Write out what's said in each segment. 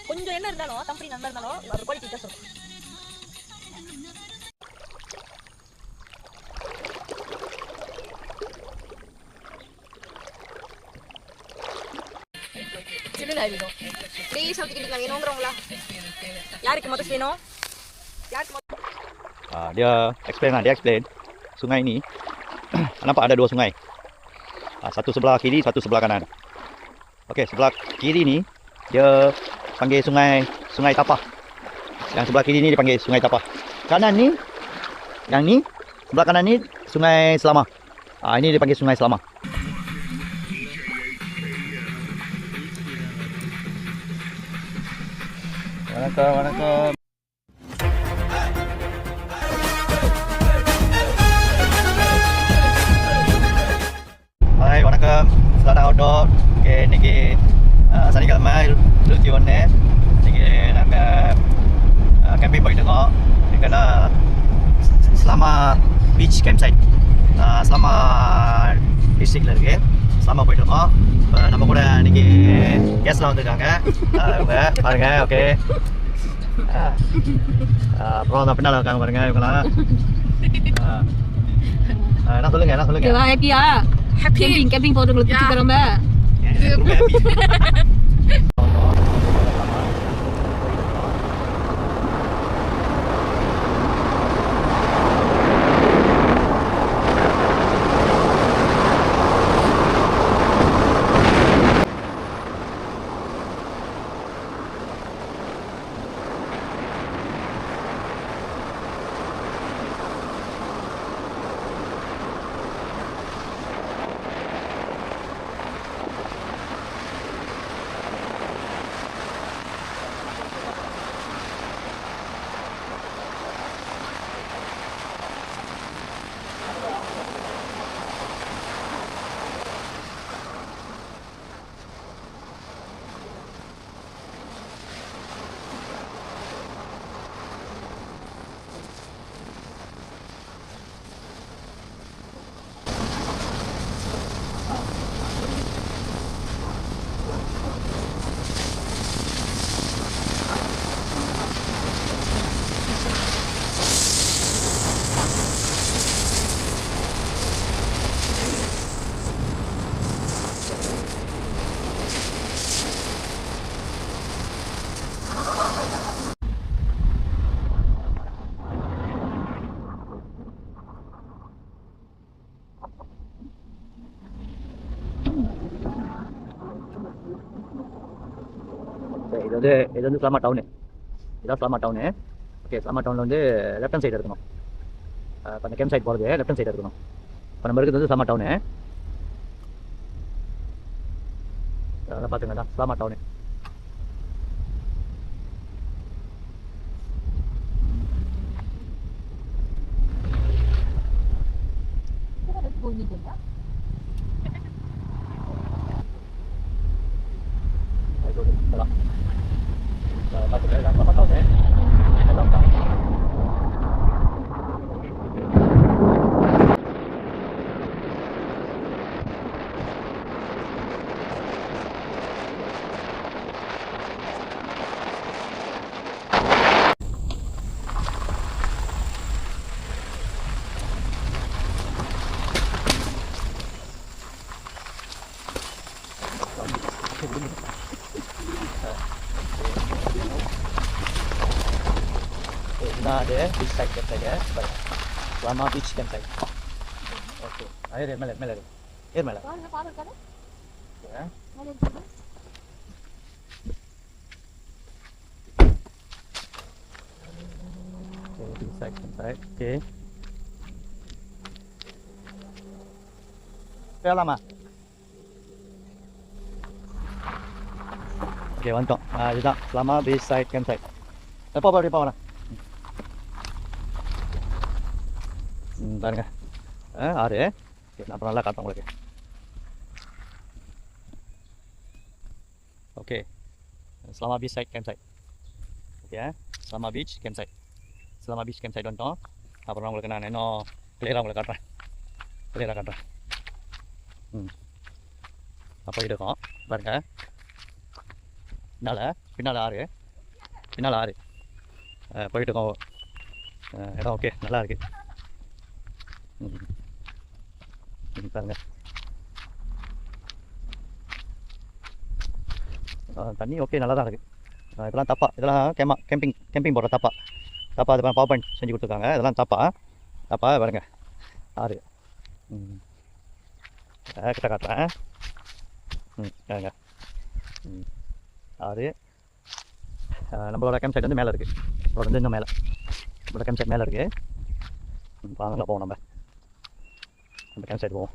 கொஞ்சம் என்ன இருந்தாலும் கம்பெனி நல்லா இருந்தாலும் அது குவாலிட்டி தான் சொல்லும். சில்லுன்னு ஆகிடும். ப்ளீஸ் ஊற்றிக்கிட்டு வேணுங்கிறவங்களா? யாருக்கு மொத்தம் வேணும்? Yakin mo. Dia explain sungai ini. Nampak ada 2 sungai. Satu sebelah kiri, satu sebelah kanan. Okey, sebelah kiri ni dia panggil sungai Tapah. Yang sebelah kiri ni dipanggil sungai Tapah. Kanan ni, yang ni sebelah kanan ni sungai Selama. Ini dipanggil sungai Selama. Waalaikumsalam. Hai, வணக்கம். Selamat outdoor. Okay, இன்னைக்கு சனிக்கிழமை 21. இன்னைக்கு நாங்கள் camping போயிட்டு இருக்கோம். எங்கன்னா ஸ்லாமா beach camp site. ஸ்லாமா டிஸ்ட்ரிக்டில் இருக்கு. ஸ்லாமா போயிட்டு இருக்கோம். இப்போ நம்ம கூட இன்னைக்கு கெஸ்ட்லாம் வந்திருக்காங்க. பாருங்க, ஓகே. அப்புறம் அந்த பின்னால் இருக்காங்க பாருங்க இவங்களாம். என்ன சொல்லுங்க. ஹாப்பியா? கேம்பிங் போறவங்களுக்கு பிடிச்ச ரொம்ப. இது வந்து ஸ்லாமா டவுனு. இதான் ஸ்லாமா டவுனு. ஓகே, ஸ்லாமா டவுனில் வந்து லெஃப்ட் ஹேண்ட் சைடு இருக்கணும். இப்போ அந்த கேம்ப் சைட் போகிறது லெஃப்ட் ஹேண்ட் சைடு இருக்கணும். இப்போ நம்ம இருக்கிறது வந்து ஸ்லாமா டவுனு. அதெல்லாம் பார்த்துங்க, தான் ஸ்லாமா town. Ada beach side camp saja, Selama beach camp site. Oke, ayo mele. Air mele. Ya. Oke, beach side camp site. Oke. Berapa lama? Oke, mantap. Jadi Selama beach side camp site. Apa mana? பாருங்க, ஆறு. நான் அப்புறம் நல்லா காட்டுறேன் உங்களுக்கு. Okay, Slama beach side camp site. Okay, Slama beach camp site. Slama beach camp site வந்துட்டோம். அப்புறம் உங்களுக்கு நான் இன்னும் கிளியராக உங்களுக்கு காட்டுறேன். அப்போ இருக்கோம் பாருங்க. பின்னால் ஆறு. பின்னால் ஆறு போயிட்டு இருக்கோம். இடம் ஓகே, நல்லா இருக்குது. பாருங்க, தண்ணி ஓகே, நல்லா தான் இருக்குது. இதெல்லாம் தப்பா, இதெல்லாம் கேம்பிங் போடுற தப்பா அது பவர் பாயிண்ட் செஞ்சு கொடுத்துருக்காங்க. இதெல்லாம் தப்பா பாருங்க, ஆறு. கிட்ட காட்டுறேன். பாருங்க, ஆறு. நம்மளோட கேம்ப் சைட் வந்து மேலே இருக்குது. வந்து இன்னும் மேலே நம்மளோட கேம்ப் சைட் மேலே இருக்குது. வாங்க போவோம், நம்ம கேம்ப் சைட் போவோம்.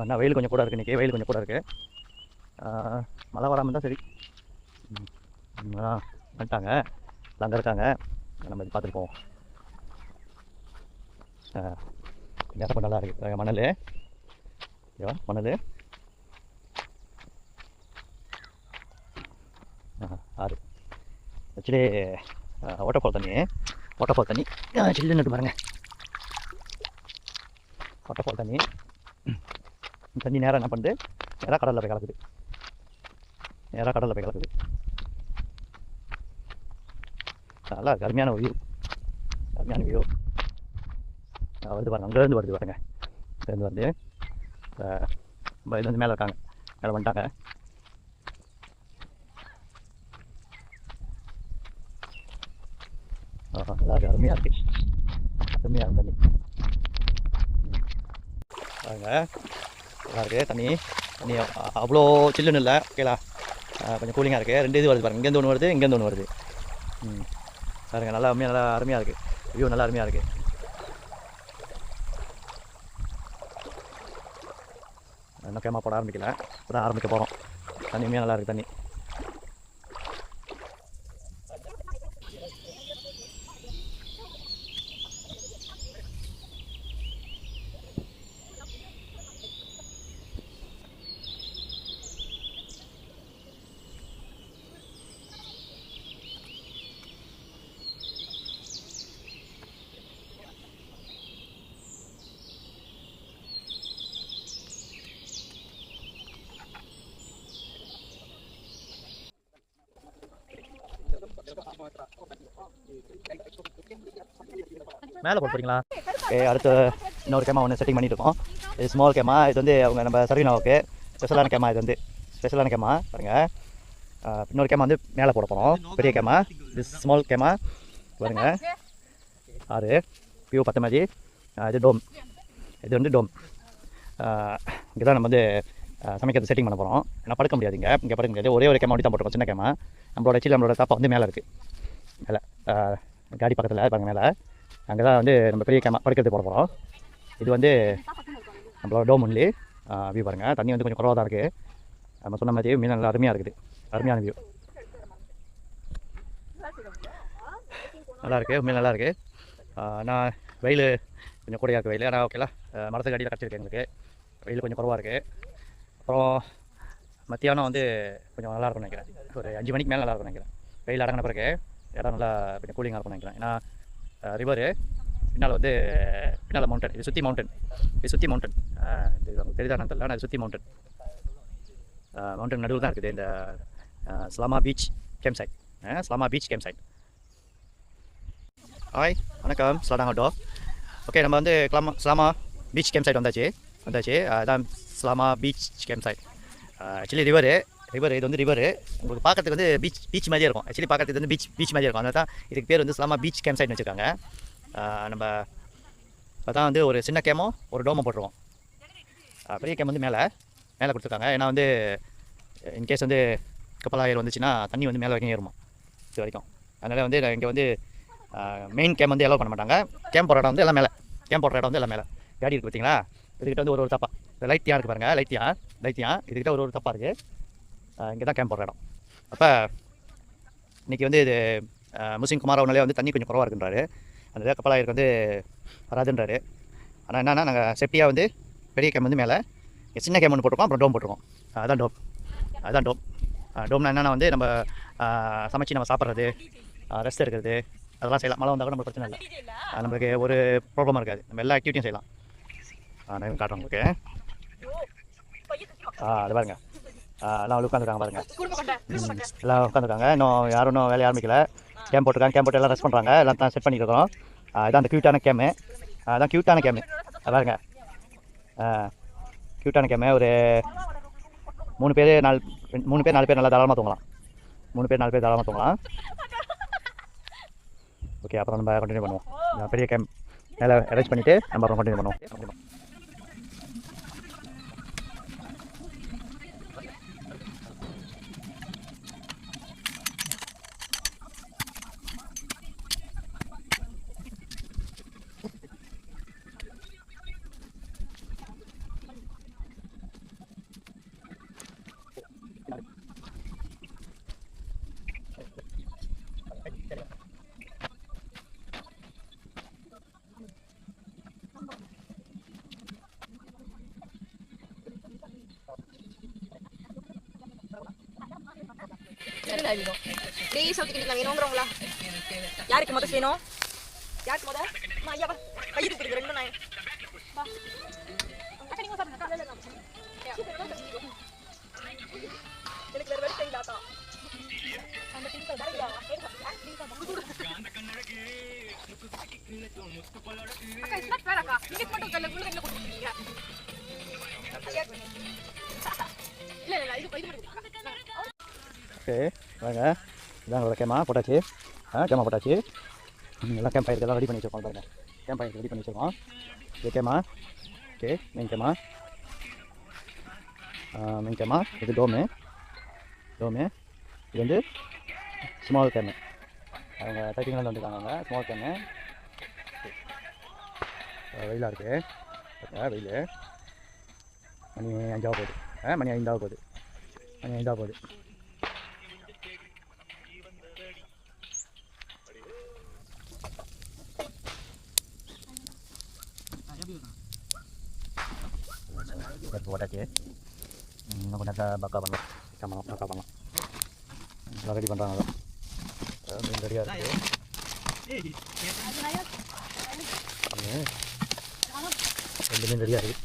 என்ன வெயில் கொஞ்சம் கூட இருக்குது இன்றைக்கி, வெயில் கொஞ்சம் கூட இருக்குது. மழை வராமல் இருந்தால் சரி. வந்துட்டாங்க, அங்கே இருக்காங்க, நம்ம இது பார்த்துட்டு போவோம். இடம் நல்லா இருக்குது. மணல் மணல். ஆறு. ஆக்சுவலி வாட்டர் ஃபால் தண்ணி சில்லுன்னு பாருங்க. வாட்டர் ஃபால் தண்ணி நேராக என்ன பண்ணுது, நேராக கடலில் போய் கலக்குது. நல்லா இருக்குது, அருமையான வியூ. வருது பாருங்க, அங்கேருந்து வருது பாருங்க. இங்கேருந்து வருது. இது வந்து மேலே இருக்காங்க, மேலே வந்துட்டாங்க. நல்லா இருக்குது, அருமையாக இருக்குது தண்ணி பாருங்க. நல்லா இருக்குது தண்ணி அவ்வளோ சில்லுன்னு இல்லை, ஓகேலா. கொஞ்சம் கூலிங்காக இருக்குது. 2 இது வருது பாருங்கள், இங்கேருந்து ஒன்று வருது, இங்கேருந்து ஒன்று வருது. பாருங்க, நல்லா அருமையாக இருக்குது. வியூ நல்லா அருமையாக இருக்குது. இன்னும் கேமா போட ஆரம்பிக்கல, இப்போ தான் ஆரம்பிக்க போகிறோம். தண்ணி நல்லா இருக்குது தண்ணி. மேலே போட்டுறீங்களா? ஓகே, அடுத்து இன்னொரு கேமா ஒன்று செட்டிங் பண்ணிட்டு இருக்கோம். இது ஸ்மால் கேமா. இது வந்து அவங்க நம்ம சர்வீனாவுக்கு ஸ்பெஷலான கேமா. இது வந்து ஸ்பெஷலான கேமா பாருங்கள். இன்னொரு கேமா வந்து மேலே போட போகிறோம், பெரிய கேமா. இது ஸ்மால் கேமா பாருங்க. ஆறு வியூ பார்த்த மாதிரி. இது டோம், இது வந்து டோம். இங்கே தான் நம்ம வந்து சமைக்கிறது செட்டிங் பண்ண போகிறோம். ஏன்னா படுக்க முடியாது, இங்கே படுக்க முடியாது. ஒரே கேமா அப்படி தான் போட்டுருக்கோம், சின்ன கேமா. நம்மளோட தாப்பா வந்து மேலே இருக்குது, மேலே காடி பக்கத்தில் பாருங்க. மேலே அங்கே தான் வந்து நம்ம பெரிய கேமா படுக்கிறது போட போகிறோம். இது வந்து நம்மளோட டோம் ஒன்லி. வியூ பாருங்கள், தண்ணி வந்து கொஞ்சம் குறவாக தான் இருக்குது. நம்ம சொன்ன மாதிரி மீன் நல்லா அருமையாக இருக்குது, அருமையான வியூ. நல்லா இருக்குது, மீன் நல்லா இருக்குது. நான் வெயில் கொஞ்சம் கூடையாக இருக்குது வெயில். ஆனால் ஓகேலா, மரத்துக்கு அடியில் கிடச்சிருக்கு எங்களுக்கு. வெயில் கொஞ்சம் குறவாக இருக்குது. அப்புறம் மத்தியானம் வந்து கொஞ்சம் நல்லா இருக்கும்னு நினைக்கிறேன். ஒரு 5 மணிக்கு மேலே நல்லா இருக்கும்னு நினைக்கிறேன். வெயில் அடங்கின பிறகு இடம் நல்லா கொஞ்சம் கூலிங்காக இருக்கும்னு நினைக்கிறேன். ஏன்னா ரிவரு பின்னால் வந்து பின்னால் மவுண்டன். இது சுற்றி மவுண்டன், இது தெரியுதானு தெரியல. ஆனால் இது சுற்றி மவுண்டன் நடுவில் தான் இருக்குது இந்த ஸ்லாமா பீச் கேம்ப் சைட். ஹாய், வணக்கம், ஸ்லாடாங்கட்டோ. ஓகே, நம்ம வந்து ஸ்லாமா பீச் கேம்ப் சைட் வந்தாச்சு. அதான் Slama beach camp site. Actually river இது வந்து ரிவரு. உங்களுக்கு பார்க்கறதுக்கு வந்து பீச் மாதிரியே இருக்கும். ஆக்சுவலி பார்க்கறதுக்கு வந்து பீச் மாதிரியே இருக்கும். அதனால தான் இதுக்கு பேர் வந்து ஸ்லாமா பீச் கேம்ப் சைட்னு வச்சுருக்காங்க. நம்ம அதான் வந்து ஒரு சின்ன கேமோ ஒரு டோமோ போட்டுருவோம். பெரிய கேம் வந்து மேலே கொடுத்துருக்காங்க. ஏன்னா வந்து இன்கேஸ் வந்து கப்பலாயிரம் வந்துச்சுன்னா தண்ணி வந்து மேலே வரைக்கும் ஏறுமா, இது வரைக்கும். அதனால் வந்து இங்கே வந்து மெயின் கேம் வந்து எலோ பண்ண மாட்டாங்க. கேம்ப் போடுற இடம் வந்து எல்லாம் மேலே. காடி இருக்குது பார்த்தீங்களா, இதுக்கிட்ட வந்து ஒரு தப்பா. இந்த லைட்டியாக இருக்குது பாருங்கள், லைட்டியாக இதுக்கிட்ட ஒரு தப்பா இருக்குது. இங்கே தான் கேம்ப் போடுற இடம். அப்போ இன்றைக்கி வந்து இது முஸ்லீம் குமாரவனாலே வந்து தண்ணி கொஞ்சம் குறவாக இருக்குன்றாரு. அந்த கப்பலாயிருக்கு வந்து வராதுன்றாரு. ஆனால் என்னன்னா, நாங்கள் சேஃப்டியாக வந்து பெரிய கேம் வந்து மேலே, சின்ன கேம் ஒன்று போட்டிருக்கோம், அப்புறம் டோம் போட்டிருக்கோம். அதுதான் டோம். டோம்னா என்னென்னா வந்து நம்ம சமைச்சு நம்ம சாப்பிட்றது, ரெஸ்ட் எடுக்கிறது, அதெல்லாம் செய்யலாம். மழை வந்தால் கூட நம்மளுக்கு பிரச்சனை இல்லை, நம்மளுக்கு ஒரு ப்ராப்ளமாக இருக்காது. நம்ம எல்லா ஆக்டிவிட்டியும் செய்யலாம். நான் காட்டுறேன் உங்களுக்கு. அது பாருங்க, எல்லாம் உட்காந்துருக்காங்க பாருங்க. குடும்ப கொண்ட குடும்ப கொண்ட எல்லாம் உட்காந்துருக்காங்க. இன்னும் யாரும் இன்னும் வேலையை ஆரம்பிக்கல. கேம் போட்டுருக்காங்க. கேம் போட்டு எல்லாம் ரெஸ்ட் பண்ணுறாங்க. எல்லாம் தான் செட் பண்ணியிருக்கிறோம். இதான் அந்த க்யூட்டான கேமு. அதான் க்யூட்டான கேமு பாருங்க. க்யூட்டான கேமு. ஒரு 3 பேர் 4 பேர் நல்லா தாராளமாக தூங்கலாம். 3 பேர் 4 பேர் தாராளமாக தூங்கலாம். ஓகே, அப்புறம் நம்ம கண்டினியூ பண்ணுவோம். பெரிய கேம் மேலே அரேஞ்ச் பண்ணிவிட்டு நம்ம அப்புறம் கண்டினியூ பண்ணுவோம். ப்ளீஸ் ஒதுக்கிட்டு வேணுங்கிறவங்களா? யாருக்கு முதல் வேணும்? யாருக்கு முதல்? ஐயா கை தூக்கிட்டு 2 நாய் வா. அக்கா நீங்க சாப்பிடுங்க. எனக்கு வேற வெயிட் இல்ல அக்கா. அந்த டிங்கல் டரையா அக்கா ஸ்நாக்ஸ் வேற அக்கா. நீங்க மட்டும் கல்ல குள்ள கல்ல கொடுத்துட்டீங்க. இல்ல இது மட்டும். ஓகே வாங்க. இதான் உங்களோட கேமா போட்டாச்சு. கேமா போட்டாச்சு. எல்லாம் கேம்ப் ஃபயருக்கு எல்லாம் ரெடி பண்ணி வச்சுருக்கோம் பாருங்க. கேம்ப் ஃபயருக்கு ரெடி பண்ணி வச்சுருக்கோம். இது கேமா. ஓகே மெயின் கேமா. மெயின் கேமா. இது டோமு. இது வந்து ஸ்மால் கேமு. அவங்க 30 வந்துருக்காங்க. அவங்க ஸ்மால் கேமு. வெயிலாக இருக்குது. வெயில் மணி 5 போகுது. மணி 5 போகுது. போட்டாச்சு. இன்னும் கொஞ்சம் பக்கா பண்ணலாம். ஆமாம் பக்கா பண்ணலாம். எல்லாம் ரெடி பண்ணுறாங்க. மீன் ரெடியாக இருக்குது. ரெண்டு மீன் ரெடியாக இருக்குது.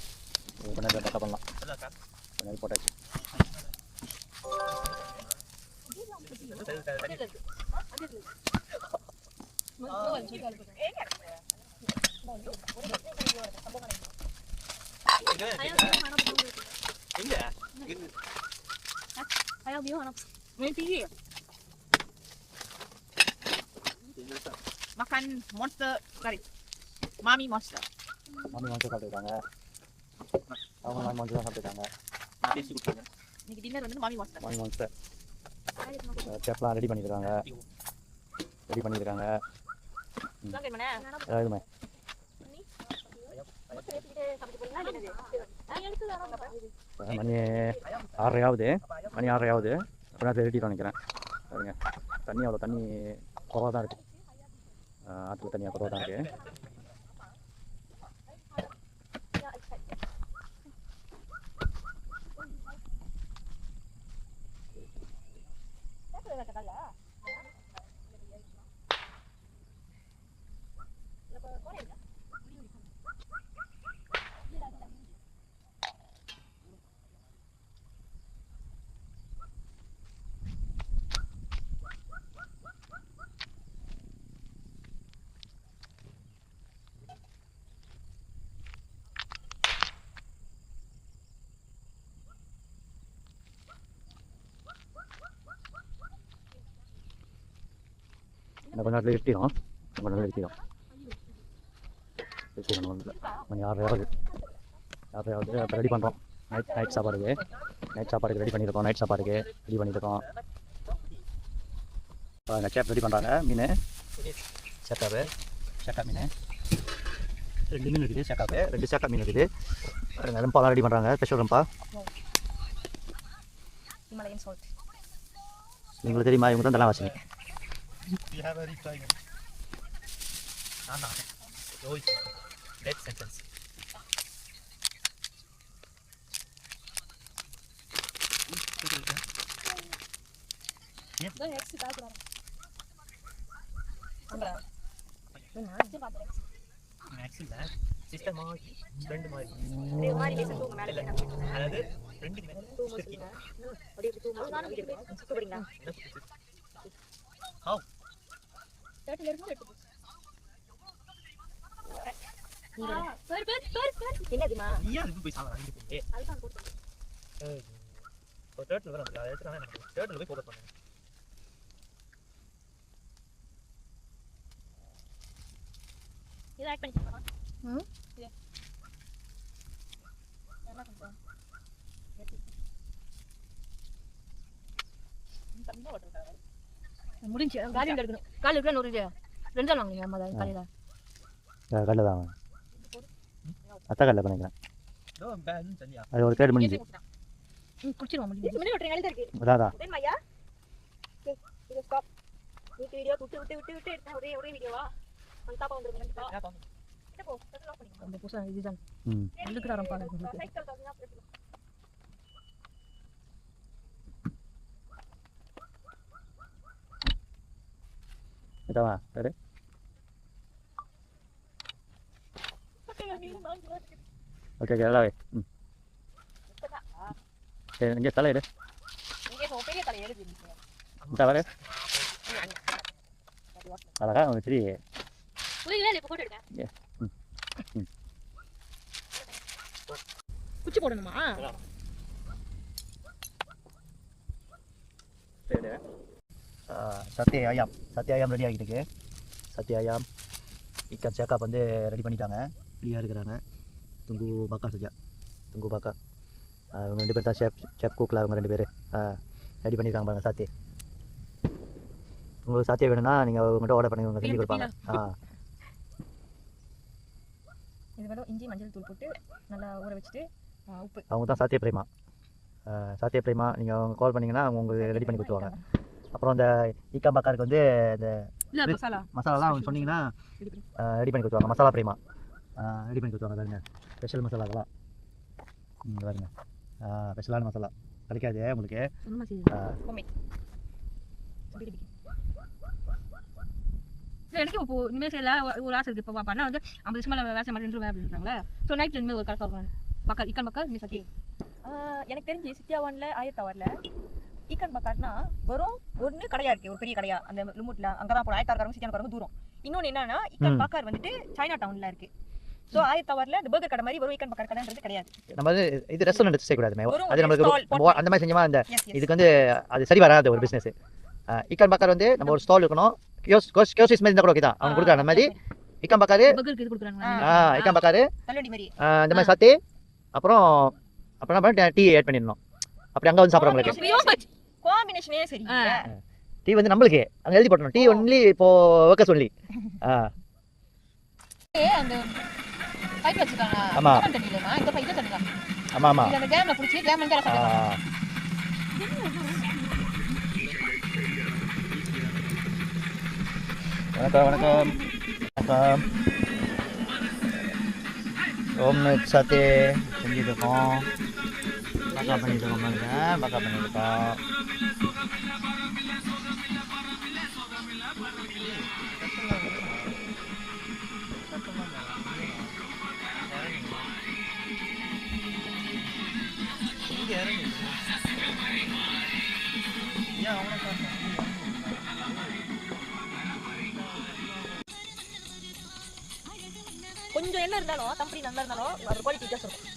கொஞ்சம் பக்கா பண்ணலாம். கொஞ்சம் போட்டாச்சு. makan monster kari. Mami monster சாப்பிட்டுருக்காங்க. அவங்க மாமி தான் சாப்பிட்டுருக்காங்க. இன்னைக்கு டின்னர் வந்து மாமி monster. செஃப்லாம் ரெடி பண்ணியிருக்காங்க. இதுமே மணி 6:30 ஆகுது. கொஞ்ச நேரத்தில் ரெடி பண்ணிக்கிறேன். பாருங்க தண்ணி அவ்வளோ தண்ணி குறவாக தான் இருக்குது. ஆற்றுல தண்ணியாக குறவாக தான் இருக்குது. இன்னும் கொஞ்ச நேரத்தில் இருட்டிடும். மணி 6:30 ஆகுது. அப்போ ரெடி பண்ணுறோம். நைட் சாப்பாடுக்கு ரெடி பண்ணியிருக்கோம். ரெடி பண்ணியிருக்கோம். சேப் ரெடி பண்ணுறாங்க. மீன் சேக்கா மீன் 2 மீன் இருக்குது. ரெண்டு சேக்கா மீன் இருக்குது. ரெம்பாலாம் ரெடி பண்ணுறாங்க. ஸ்பெஷல் ரெம்பா. உங்களுக்கு தெரியுமா? இவங்க தான் நல்லா வாசிங்க. You have a reply. No. Dead sentence. Sister, friend, தூங்க சொல்லுங்க. அப்படியே தூங்க சொல்லுங்க. கூப்பிடுறீங்களா? டேட்டில் இருந்து எடுத்து என்னதுமா நீயா இருக்கு போய் சாவறா இங்க போய் அதுதான் போட்டு ஒரு டேர்ட்டில் வர அதை எடுத்துறானே எனக்கு டேர்ட்டில் போய் ஃபோக்கஸ் பண்ணுங்க இத ஆட் பண்ணிக்கலாம். இது என்ன பண்றோம்? முடிஞ்சு காலையில எடுக்கணும். காலையில எடுக்கணும். ஒரு 2 நாள் வாங்குங்க அம்மா காலையில. கடலை தான் அத்தை கடலை பண்ணிக்கிறேன் அது ஒரு கேடு முடிஞ்சு குடிச்சிருவோம். முடிஞ்சு விட்டுறேன். எழுத இருக்கு. அதான் வேணுமா ஐயா? ஓகே இது ஸ்டாப். நீட் வீடியோ விட்டு எடுத்தா ஒரே வீடியோவா? அந்த தாப்பா வந்துருங்க. கிட்ட போ. ஸ்டாப் பண்ணிக்கோ. அந்த புதுசா இதுதான். எழுதுறாரம் பாருங்க. சைக்கிள் தாங்க பிரச்சனை. இதவா சரி ஓகே ஓகே எல்லாம் சரி இங்கே தலை எடு பெரிய தலை எழுதி தலை அழகா உனக்கு சரி குச்சி போடணுமா? சத்ய ஐயாம் ரெடி ஆகிட்டு இருக்கு. சத்ய ஐயாம் இக்கா சேக்காப் வந்து ரெடி பண்ணிட்டாங்க. ரெடியாக இருக்கிறாங்க. துங்கு பாக்கா சஜா துங்கு பாக்கா அவங்க 2 பேர் தான் ஷெஃப் குக்கில் அவங்க 2 பேர் ரெடி பண்ணியிருக்காங்க பாருங்கள். சாத்திய உங்களுக்கு சாத்தியம் வேணும்னா நீங்கள் உங்கள்கிட்ட ஆர்டர் பண்ணி அவங்க செஞ்சு கொடுப்பாங்க. இது வேணும். இஞ்சி மஞ்சள் தூள் போட்டு நல்லா ஊற வச்சுட்டு உப்பு. அவங்க தான் சாத்திய பிரேமா நீங்கள் அவங்க கால் பண்ணிங்கன்னா அவங்க உங்களுக்கு ரெடி பண்ணி கொடுத்துருவாங்க. அப்புறம் இந்த ஈக்கா பாக்காருக்கு வந்து இந்த மசாலாலாம் அவங்க சொன்னீங்கன்னா ரெடி பண்ணி கொடுத்துருவாங்க. மசாலா பிரேமா ரெடி பண்ணி கொடுத்துருவாங்க. பாருங்க ஸ்பெஷல் மசாலா அதெல்லாம் பாருங்க ஸ்பெஷலான மசாலா கிடைக்காது உங்களுக்கு. எனக்கு இப்போ இனிமேல் செய்யல ஒரு ஆசை இருக்குது. இப்போ பண்ணால் வந்து 50 வருஷமா வேலை மாதிரி அப்படின்றாங்களே. ஸோ நைட் இனிமேல் ஒரு கரெக்டாக இருக்கும். பக்கா இக்கன் பக்கா இனிமேல் சத்தி எனக்கு தெரிஞ்சு சித்தியாவான்ல ஆயத்தாவரில் ஈக்கன் பக்கார்னா வெறும் ஒன்று கடையா இருக்கு. ஒரு பெரிய கடையா அந்த லிமிட்ல அங்கதான் போற ஆயத்தாக்காரங்க சித்தியானக்காரங்க தூரம். இன்னொன்னு என்னன்னா ஈக்கன் பக்கார் வந்துட்டு சைனா டவுன்ல இருக்கு. ஸோ ஆயத்தாவரில் இந்த பர்கர் கடை மாதிரி வெறும் ஈக்கன் பக்கார் கடைன்றது கிடையாது. நம்ம இது ரெஸ்டாரண்ட் செய்யக்கூடாதுமே. அது நம்மளுக்கு அந்த மாதிரி செஞ்சோமா இந்த இதுக்கு வந்து அது சரி வராது ஒரு பிஸ்னஸ். ஈக்கன் பக்கார் வந்து நம்ம ஒரு ஸ்டால் இருக்கணும். கியோஸ்கிஸ் மாதிரி இருந்தால் கூட ஓகே தான். அவங்க கொடுக்குறாங்க அந்த மாதிரி ஈக்கன் பக்காரு ஈக்கன் பக்காரு இந்த மாதிரி சாத்தி அப்புறம் என்ன டீ ஆட் பண்ணிடணும். அப்படி அங்கே வந்து சாப்பிட்றவங்களுக்கு காம்பினேஷனே சரி. டீ வந்து நம்மளுக்கு அங்கே எழுதி போட்டணும். டீ ஒன்லி இப்போ ஒர்க்கர்ஸ் ஒன்லி. அந்த பைப் வச்சிருக்காங்க. ஆமா தண்ணிலமா இந்த பைப் தண்ணில. ஆமா இந்த கேம்ல புடிச்சி கேம் வந்து சாப்பிடுறாங்க. வணக்கம் ஓம்லெட் சாத்தே செஞ்சுட்டு இருக்கோம். பக்கா பண்ணிட்டு இருக்கோம் பாருங்க. பக்கா பண்ணிருக்கோம். கொஞ்சம் என்ன இருந்தாலும் கம்பெனி நல்லா இருந்தாலும் அது குவாலிட்டி வித்தியாசம் இருக்கும்.